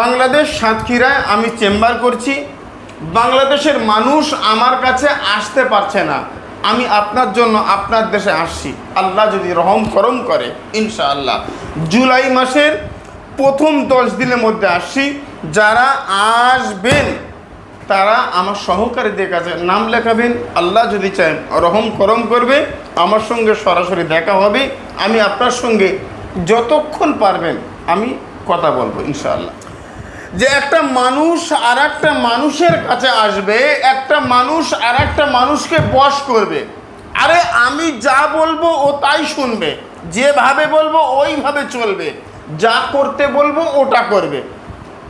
বাংলাদেশ সাতক্ষীরায় আমি চেম্বার করছি। বাংলাদেশের মানুষ আমার কাছে আসতে পারছে না, আমি আপনার জন্য আপনার দেশে আসছি, আল্লাহ যদি রহম করম করে ইনশাআল্লাহ জুলাই মাসের প্রথম 10 দিনের মধ্যে আসছি। যারা আসবেন তারা আমার সহকারীদের কাছে নাম লেখাবেন, আল্লাহ যদি চায় রহম করম করবে, আমার সঙ্গে সরাসরি দেখা হবে। আমি আপনার সঙ্গে যতক্ষণ পারবেন আমি কথা বলবো ইনশাআল্লাহ। যে একটা মানুষ আর একটা মানুষের কাছে আসবে, একটা মানুষ আর একটা মানুষকে বশ করবে। আরে আমি যা বলবো ও তাই শুনবে, যেভাবে বলবো ওইভাবে চলবে, যা করতে বলবো ওটা করবে।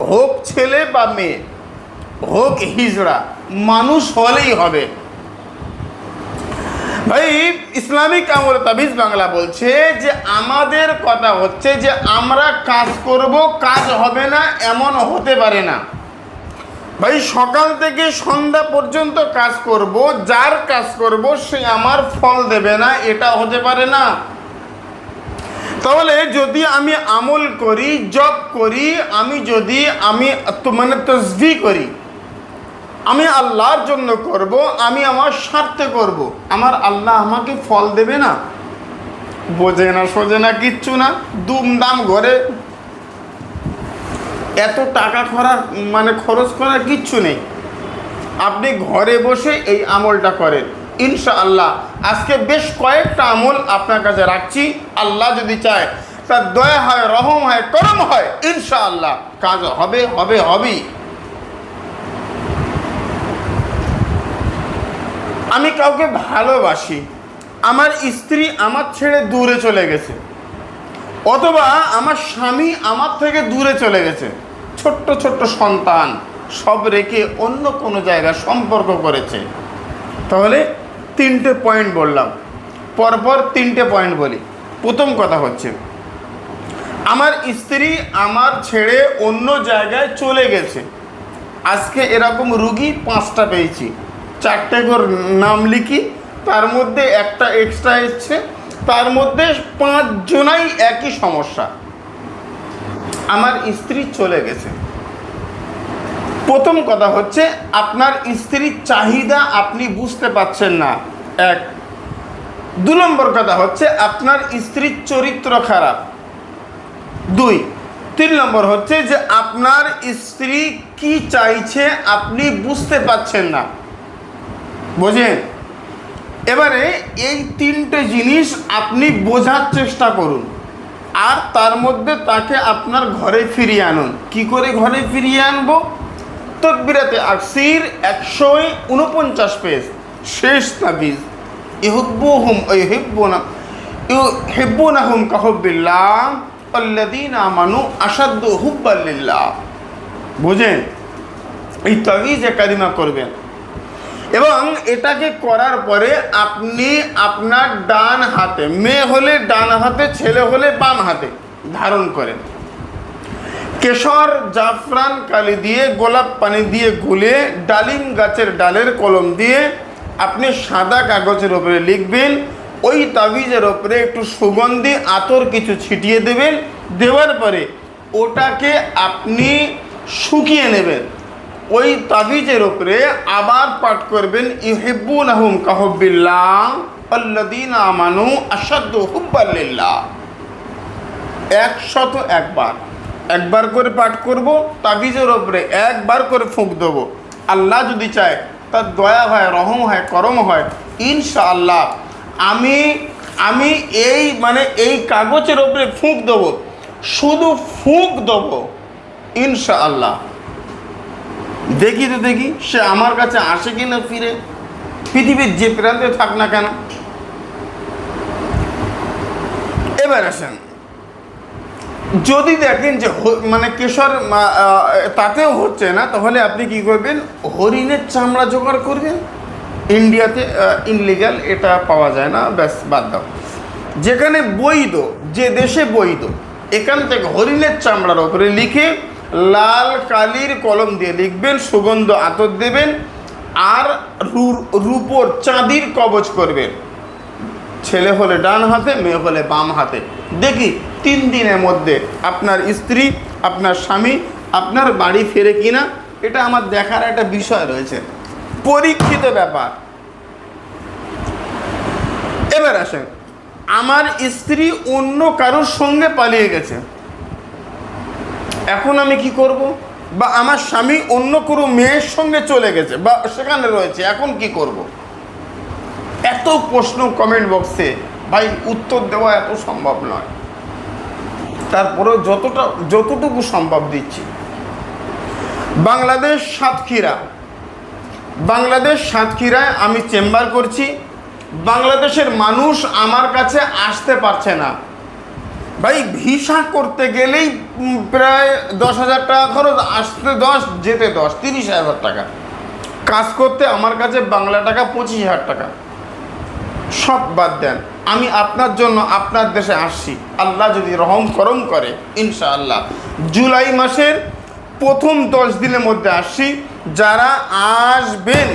হোক ছেলে বা মেয়ে, হোক হিজড়া, মানুষ হলেই হবে। ভাই ইসলামিক আমল তাবিজ বাংলা বলছে যে আমাদের কথা হচ্ছে যে আমরা কাজ করব, কাজ হবে না এমন হতে পারে না। ভাই সকাল থেকে সন্ধ্যা পর্যন্ত কাজ করব, যার কাজ করব সে আমার ফল দেবে না, এটা হতে পারে না। তাহলে যদি আমি আমল করি, জব করি, আমি যদি তসবিহ করি, আমি আল্লাহর জন্য করব, আমি আমার স্বার্থে করব, আমার আল্লাহ আমাকে ফল দেবে না? বোঝে না সোজে না কিচ্ছু না, দুমদাম ঘরে এত টাকা খরচ করার কিচ্ছু নেই। আপনি ঘরে বসে এই আমলটা করেন ইনশাআল্লাহ। আজকে বেশ কয়েকটা আমল আপনার কাছে রাখছি, আল্লাহ যদি চায় তার দয়া হয়, রহম হয়, করম হয়, ইনশাআল্লাহ কাজ হবেই। আমি কাউকে ভালোবাসি, আমার স্ত্রী আমার ছেড়ে দূরে চলে গেছে, অথবা আমার স্বামী আমার থেকে দূরে চলে গেছে, ছোট্ট ছোট্ট সন্তান সব রেখে অন্য কোনো জায়গায় সম্পর্ক করেছে। তাহলে 3টে পয়েন্ট বললাম, পরপর 3টে পয়েন্ট বলি। প্রথম কথা হচ্ছে আমার স্ত্রী আমার ছেড়ে অন্য জায়গায় চলে গেছে। আজকে এরকম রুগী 5টা পেয়েছি, 4টে করে নাম লিখি, তার মধ্যে একটা এক্সট্রা এসছে, তার মধ্যে 5 জনাই একই সমস্যা। আমার স্ত্রী চলে গেছে। প্রথম কথা হচ্ছে আপনার স্ত্রীর চাহিদা আপনি বুঝতে পারছেন না, 1। 2 নম্বর কথা হচ্ছে আপনার স্ত্রীর চরিত্র খারাপ, 2। 3 নম্বর হচ্ছে যে আপনার স্ত্রী কি চাইছে আপনি বুঝতে পারছেন না। বোঝেন? এবারে এই 3টে জিনিস আপনি বোঝার চেষ্টা করুন, আর তার মধ্যে তাকে আপনার ঘরে ফিরিয়ে আনুন। কি করে ঘরে ফিরিয়ে আনবো? তকবিরাতে আকসির 149 পেজ, শেষ তাবিজ। ইউহিব্বুনাহুম কাহুব্বিল্লাহ আল্লাযীনা আমানু আশাদ্দু হুব্বান লিল্লাহ। বুঝেন? এই তাবিজে কারিমা করবেন এবং এটাকে করার পরে আপনি আপনার ডান হাতে, মেয়ে হলে ডান হাতে, ছেলে হলে বাম হাতে ধারণ করেন। কেশর, জাফরান, কালি দিয়ে, গোলাপ পানি দিয়ে গুলে, ডালিম গাছের ডালের কলম দিয়ে আপনি সাদা কাগজের ওপরে লিখবেন। ওই তাবিজের ওপরে একটু সুগন্ধি আতর কিছু ছিটিয়ে দেবেন। দেওয়ার পরে ওটাকে আপনি শুকিয়ে নেবেন। ওই তাবিজের উপরে আবার পাঠ করবেন ইউহিব্বুনাহুম কাহুব্বিল্লাহ আল্লাযীনা আমানু আশাদ্দু হুব্বান লিল্লাহ। 101 বার, একবার করে পাঠ করব। তাবিজের উপরে একবার করে ফুঁক দেব। আল্লাহ যদি চায় তার দয়া হয়, রহম হয়, করম হয়, ইনশাআল্লাহ আমি এই কাগজের উপরে ফুঁক দেব, শুধু ফুঁক দেব ইনশাআল্লাহ। দেখি সে আমার কাছে আসে কিনা ফিরে, পৃথিবীর যে প্রান্তে থাক না কেন। এবার আসেন, যদি দেখেন যে কেশর তাতেও হচ্ছে না, তাহলে আপনি কি করবেন? হরিণের চামড়া জোগাড় করবেন। ইন্ডিয়াতে ইনলিগাল, এটা পাওয়া যায় না, ব্যাস বাদ দাও। যেখানে বৈধ, যে দেশে বৈধ, এখান থেকে হরিণের চামড়ার ওপরে লিখে লাল কালির কলম দিয়ে লিখবেন, সুগন্ধ আতর দেবেন, আর রূপোর চাঁদির কবচ করবেন। ছেলে হলে ডান হাতে, মেয়ে হলে বাম হাতে। দেখি 3 দিনের মধ্যে আপনার স্ত্রী, আপনার স্বামী আপনার বাড়ি ফেরে কিনা, এটা আমার দেখার একটা বিষয় রয়েছে, পরীক্ষিত ব্যাপার। এবার আসেন, আমার স্ত্রী অন্য কারোর সঙ্গে পালিয়ে গেছে, এখন আমি কি করব? বা আমার স্বামী অন্য কোনো মেয়ের সঙ্গে চলে গেছে বা সেখানে রয়েছে, এখন কি করব? এত প্রশ্ন কমেন্ট বক্সে, ভাই উত্তর দেওয়া এত সম্ভব নয়, তারপরেও যতটুকু সম্ভব দিচ্ছি। বাংলাদেশ সাতক্ষীরায় আমি চেম্বার করছি। বাংলাদেশের মানুষ আমার কাছে আসতে পারছে না ভাই, ভিসা করতে গেলেই প্রায় 10,000 টাকা খরচ, আসতে 10, যেতে 10, 30,000 টাকা। কাজ করতে আমার কাছে বাংলা টাকা 25,000 টাকা। সব বাদ দেন, আমি আপনার জন্য আপনার দেশে আসছি, আল্লাহ যদি রহম করম করে ইনশাআল্লাহ জুলাই মাসের প্রথম 10 দিনের মধ্যে আসছি। যারা আসবেন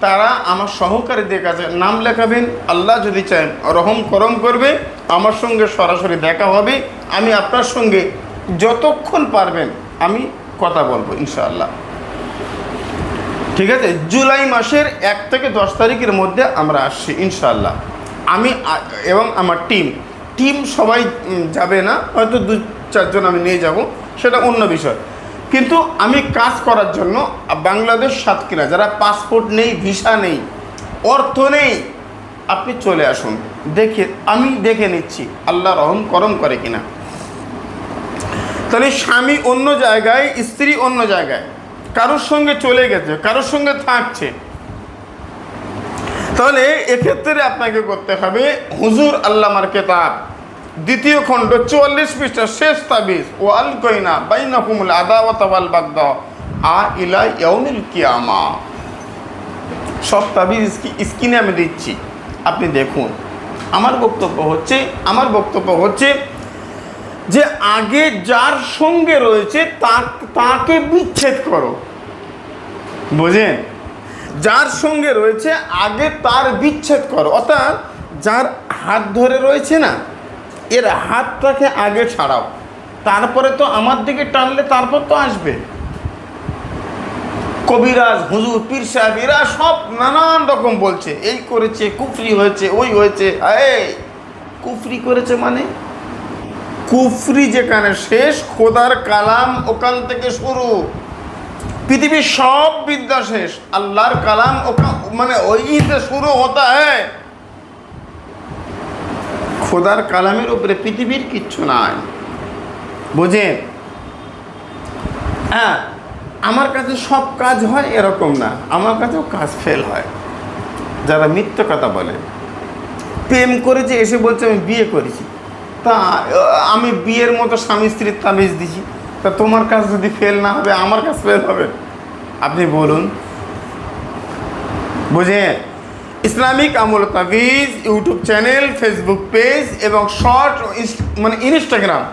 তারা আমার সহকারীদের কাছে নাম লেখাবেন, আল্লাহ যদি চান রহম করম করবে, আমার সঙ্গে সরাসরি দেখা হবে। আমি আপনার সঙ্গে যতক্ষণ পারবেন আমি কথা বলবো ইনশাআল্লাহ, ঠিক আছে? জুলাই মাসের 1 থেকে 10 তারিখের মধ্যে আমরা আসছি ইনশাআল্লাহ। আমি এবং আমার টিম সবাই যাবে না, হয়তো 2-4 জন আমি নিয়ে যাব, সেটা অন্য বিষয়। কিন্তু আমি কাজ করার জন্য বাংলাদেশ সাতক্ষীরা, যারা পাসপোর্ট নেই, ভিসা নেই, অর্থ নেই, আপনি চলে আসুন, আমি দেখে নিচ্ছি আল্লাহ রহম করম করে কিনা। তাহলে স্বামী অন্য জায়গায়, স্ত্রী অন্য জায়গায়, কারোর সঙ্গে চলে গেছে, কারোর সঙ্গে থাকছে, তাহলে এক্ষেত্রে আপনাকে করতে হবে হুজুর আল্লামার কিতাব 2য় খণ্ড 44 পৃষ্ঠা শেষ তাবিজ, ওয়াল কইনা বাইনাকুমুল আদাওয়াতা ওয়াল বাগদা ইলা ইয়াউমিল কিয়ামা। সব তাবিজ স্ক্রিনে আমি দিচ্ছি, আপনি দেখুন। আমার বক্তব্য হচ্ছে যে আগে যার সঙ্গে রয়েছে তাকে বিচ্ছেদ করো, বুঝেন? যার সঙ্গে রয়েছে আগে তার বিচ্ছেদ করো, অর্থাৎ যার হাত ধরে রয়েছে না, এর হাতটাকে আগে ছাড়াও, তারপরে তো আমার দিকে টানলে তারপর তো আসবে। কবিরাজ, হুজুর, পীর সাহেব এরা সব নানান রকম বলছে, এই করেছে, কুফরি হয়েছে, ওই হয়েছে। কুফরি করেছে মানে কুফরি যেখানে শেষ, খোদার কালাম ওখান থেকে শুরু, পৃথিবীর সব বিদ্যা শেষ, আল্লাহর কালাম মানে ওইতে শুরু হতা হ্যাঁ। খোদার কালামের উপরে পৃথিবীর কিচ্ছু নাই, বুঝেন? হ্যাঁ, আমার কাছে সব কাজ হয় এরকম না, আমার কাছেও কাজ ফেল হয়। যারা মিথ্যা কথা বলে, প্রেম করেছে এসে বলছে আমি বিয়ে করেছি, তা আমি বিয়ের মতো স্বামী স্ত্রীর তাবিজ দিছি, তা তোমার কাজ যদি ফেল না হবে আমার কাজ ফেল হবে? আপনি বলুন, বুঝেন? ইসলামিক আমল তাবিজ ইউটিউব চ্যানেল, ফেসবুক পেজ এবং শর্ট মানে ইনস্টাগ্রাম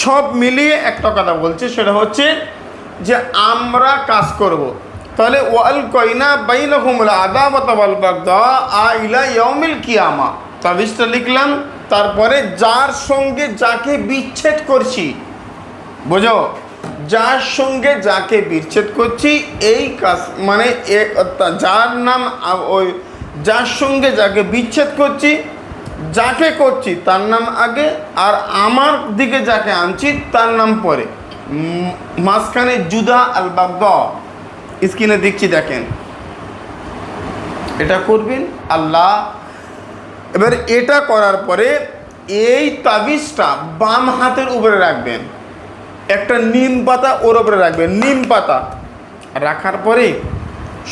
সব মিলিয়ে একটা কথা বলছে, সেটা হচ্ছে যে আমরা কাজ করব। তাহলে ওয়াল কইনা বাইনাকুমুল আদাওয়াতা ওয়াল বাগদা ইলা ইয়াউমিল কিয়ামা, তাবিজটা লিখলাম, তারপরে যার সঙ্গে যাকে বিচ্ছেদ করছি, বোঝো, যার সঙ্গে যাকে বিচ্ছেদ করছি এই কাজ মানে যার নাম ওই, যার সঙ্গে যাকে বিচ্ছেদ করছি, যাকে করছি তার নাম আগে, আর আমার দিকে যাকে আনছি তার নাম পরে, মাঝখানে জুদা আল বাগদা স্ক্রিনে দেখছি, দেখেন। এটা করবেন আল্লাহ। এবার এটা করার পরে এই তাবিজটা বাম হাতের উপরে রাখবেন, একটা নিম পাতা ওর উপরে রাখবেন, নিম পাতা রাখার পরে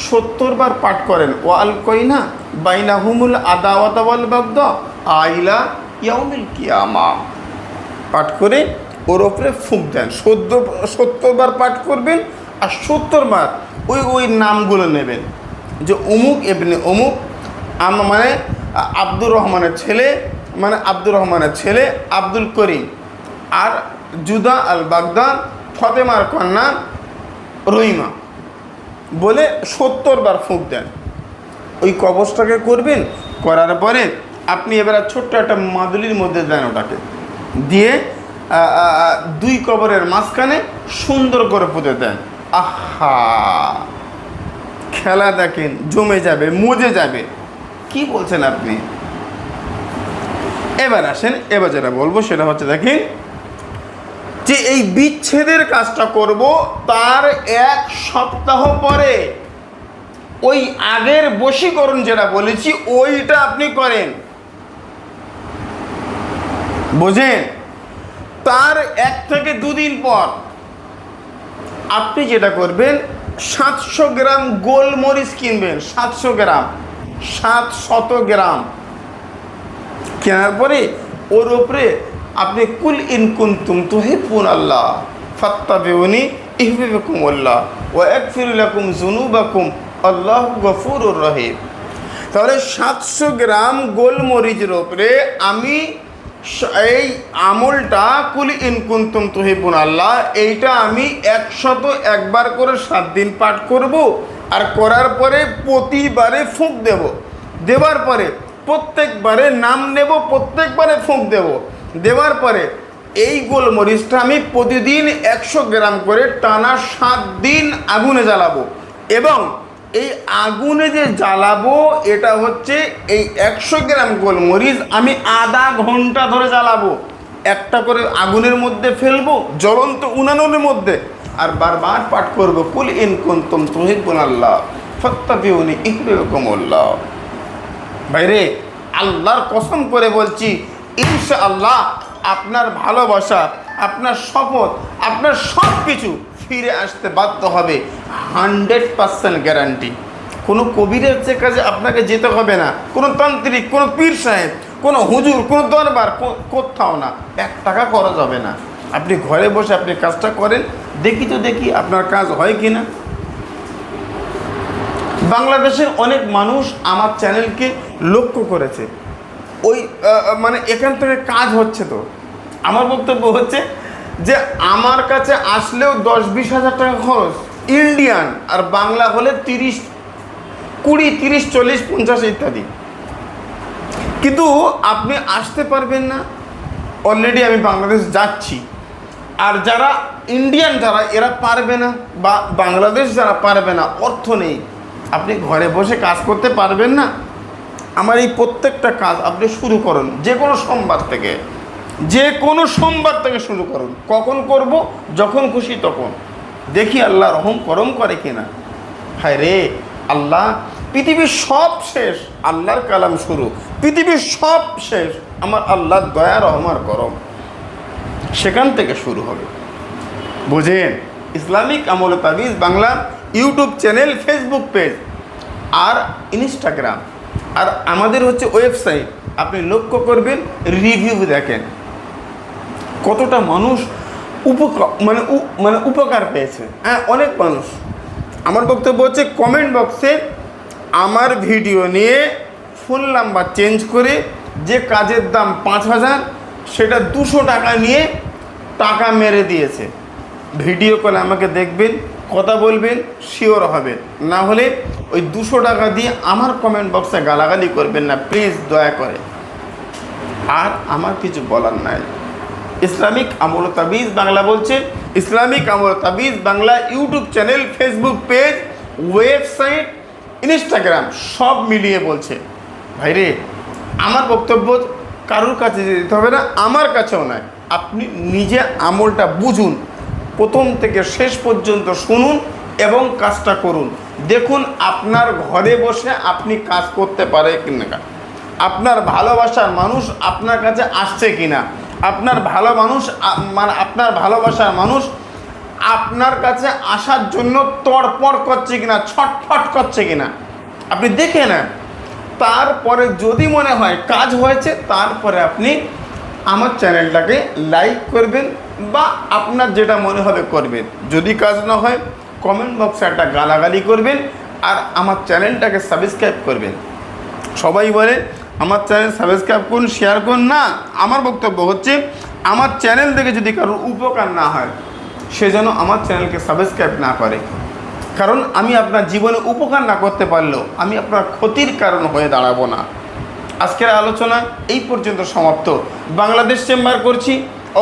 70 বার পাঠ করেন, ওয়াল কইনা বাইনাহুমুল আদাওয়াতা ওয়াল বাগদা ইলা ইয়াউমিল কিয়ামা, পাঠ করে ওর ওপরে ফুঁক দেন। 70 বার পাঠ করবেন, আর 70 বার ওই নামগুলো নেবেন, যে অমুক এবনে অমুক, মানে আব্দুর রহমানের ছেলে আব্দুল করিম, আর জুদা আল বাগদা ফতেমার কন্যা রহিমা, বলে 70 বার ফুঁক দেন। ওই কবজটাকে করবেন, করার পরে আপনি এবার ছোট্ট একটা মাদুলির মধ্যে দেন ওটাকে, দিয়ে দুই কবরের মাঝখানে সুন্দর করে পুঁতে দেন। আহা, খেলা দেখেন, জমে যাবে, মজে যাবে। কি বলছেন আপনি? এবার আসেন, এবার যেটা বলবো সেটা হচ্ছে, দেখেন যে এই বিচ্ছেদের কাজটা করব তার 1 সপ্তাহ পরে ওই আগের বশীকরণ যেটা বলেছি ওইটা আপনি করেন, বুঝেন? তার 1 থেকে 2 দিন পর আপনি যেটা করবেন, 700 গ্রাম গোলমরিচ কিনবেন। 700 গ্রাম, 700 গ্রাম কেনার পরে ওর উপরে আপনি কুল ইন কুনতুম তুহিব্বুনাল্লাহ ফাত্তাবিউনি ইউহিব্বুকুমুল্লাহ ওয়া ইয়াগফির লাকুম যুনুবাকুম আল্লাহু গফুরুর রহিম। তাহলে 700 গ্রাম গোলমরিচের উপরে আমি এই আমলটা কুল ইন কুনতুম তুহিব্বুনাল্লাহ এইটা আমি 101 বার করে 7 দিন পাঠ করব। আর করার পরে প্রতিবারে ফুঁক দেব, দেওয়ার পরে প্রত্যেকবারে নাম নেব, প্রত্যেকবারে ফুঁক দেব। দেওয়ার পরে এই গোলমরিচটা আমি প্রতিদিন 100 গ্রাম করে টানা 7 দিন আগুনে জ্বালাবো। এবং এই আগুনে যে জ্বালাবো এটা হচ্ছে এই 100 গ্রাম গোলমরিচ আমি আধা ঘন্টা ধরে জ্বালাবো। একটা করে আগুনের মধ্যে ফেলবো, জ্বলন্ত উনানের মধ্যে, আর বারবার পাঠ করবো কুল ইন কুনতুম তুহিব্বুনাল্লাহ ফাত্তাবিউনি ইউহিব্বুকুমুল্লাহ। ভাইরে, আল্লাহর কসম করে বলছি, ইনশাআল্লাহ আপনার ভালোবাসা, আপনার শপথ, আপনার সব কিছু ফিরে আসতে বাধ্য হবে। 100% গ্যারান্টি। কোনো কবিরের কাছে আপনাকে যেতে হবে না, কোনো তান্ত্রিক, কোনো পীর সাহেব, কোনো হুজুর, কোনো দরবার, কোথাও না। 1 টাকা খরচ হবে না। আপনি ঘরে বসে আপনি কাজটা করেন, দেখি আপনার কাজ হয় কি না। বাংলাদেশের অনেক মানুষ আমার চ্যানেলকে লক্ষ্য করেছে, ওই মানে এখান থেকে কাজ হচ্ছে। তো আমার বক্তব্য হচ্ছে যে আমার কাছে আসলেও 10-20 হাজার টাকা খরচ ইন্ডিয়ান, আর বাংলা হলে 30, 20, 30, 40, 50 ইত্যাদি। কিন্তু আপনি আসতে পারবেন না। অলরেডি আমি বাংলাদেশ যাচ্ছি, আর যারা ইন্ডিয়ান যারা এরা পারবে না, বা বাংলাদেশ যারা পারবে না, অর্থ নেই, আপনি ঘরে বসে কাজ করতে পারবেন না। আমার এই প্রত্যেকটা কাজ আপনি শুরু করুন যে কোনো সোমবার থেকে, যে কোনো সোমবার থেকে শুরু করুন। কখন করব? যখন খুশি তখন। দেখি আল্লাহ রহম করম করে কিনা। হায় রে আল্লাহ, পৃথিবীর সব শেষ, আল্লাহর কালাম শুরু। পৃথিবীর সব শেষ, আমার আল্লাহর দয়া রহমার করম, সেখান থেকে শুরু হবে। বুঝেন? ইসলামিক আমল তাবিজ Bangla YouTube channel, Facebook page আর ইনস্টাগ্রাম, আর আমাদের হচ্ছে ওয়েবসাইট। আপনি লক্ষ্য করবেন, রিভিউ দেখেন কতটা মানুষ উপকার পেয়েছে। হ্যাঁ, অনেক মানুষ। আমার বক্তব্য হচ্ছে, কমেন্ট বক্সে আমার ভিডিও নিয়ে ফোন নাম্বার চেঞ্জ করে যে কাজের দাম 5000 সেটা 200 টাকা নিয়ে টাকা মেরে দিয়েছে। ভিডিও কলে আমাকে দেখবেন, কথা বলবেন, শিওর হবেন। না হলে ওই 200 টাকা দিয়ে আমার কমেন্ট বক্সে গালাগালি করবেন না, প্লিজ, দয়া করে। আর আমার কিছু বলার নাই। ইসলামিক আমল তাবিজ বাংলা বলছে, ইসলামিক আমল তাবিজ Bangla YouTube channel, Facebook page, website, Instagram সব মিলিয়ে বলছে। ভাইরে, আমার বক্তব্য কারোর কাছে যেতে হবে না, আমার কাছেও নয়। আপনি নিজে আমলটা বুঝুন, প্রথম থেকে শেষ পর্যন্ত শুনুন এবং কাজটা করুন। দেখুন আপনার ঘরে বসে আপনি কাজ করতে পারে কিনা, আপনার ভালোবাসার মানুষ আপনার কাছে আসছে কিনা, আপনার আপনার ভালোবাসার মানুষ আপনার কাছে আসার জন্য তড়পড় করছে কিনা, ছটফট করছে কিনা, আপনি দেখে নেন। তারপরে যদি মনে হয় কাজ হয়েছে, তারপরে আপনি আমার চ্যানেলটাকে লাইক করবেন বা আপনার যেটা মনে হবে করবেন। যদি কাজ না হয়, কমেন্ট বক্সে একটা গালাগালি করবেন আর আমার চ্যানেলটাকে সাবস্ক্রাইব করবেন। সবাই বলে আমার চ্যানেল সাবস্ক্রাইব করুন, শেয়ার করুন। না, আমার বক্তব্য হচ্ছে, আমার চ্যানেল থেকে যদি কারোর উপকার না হয়, সে যেন আমার চ্যানেলকে সাবস্ক্রাইব না করে। কারণ আমি আপনার জীবনে উপকার না করতে পারলেও আমি আপনার ক্ষতির কারণ হয়ে দাঁড়াবো না। আজকের আলোচনা এই পর্যন্ত সমাপ্ত। বাংলাদেশ চেম্বার করছি,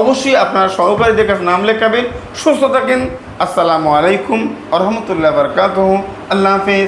অবশ্যই আপনারা সহকারীদের কাছে নাম লেখাবেন। সুস্থ থাকেন। আসসালামু আলাইকুম ওয়া রাহমাতুল্লাহি ওয়া বারাকাতুহু। আল্লাহ হাফেজ।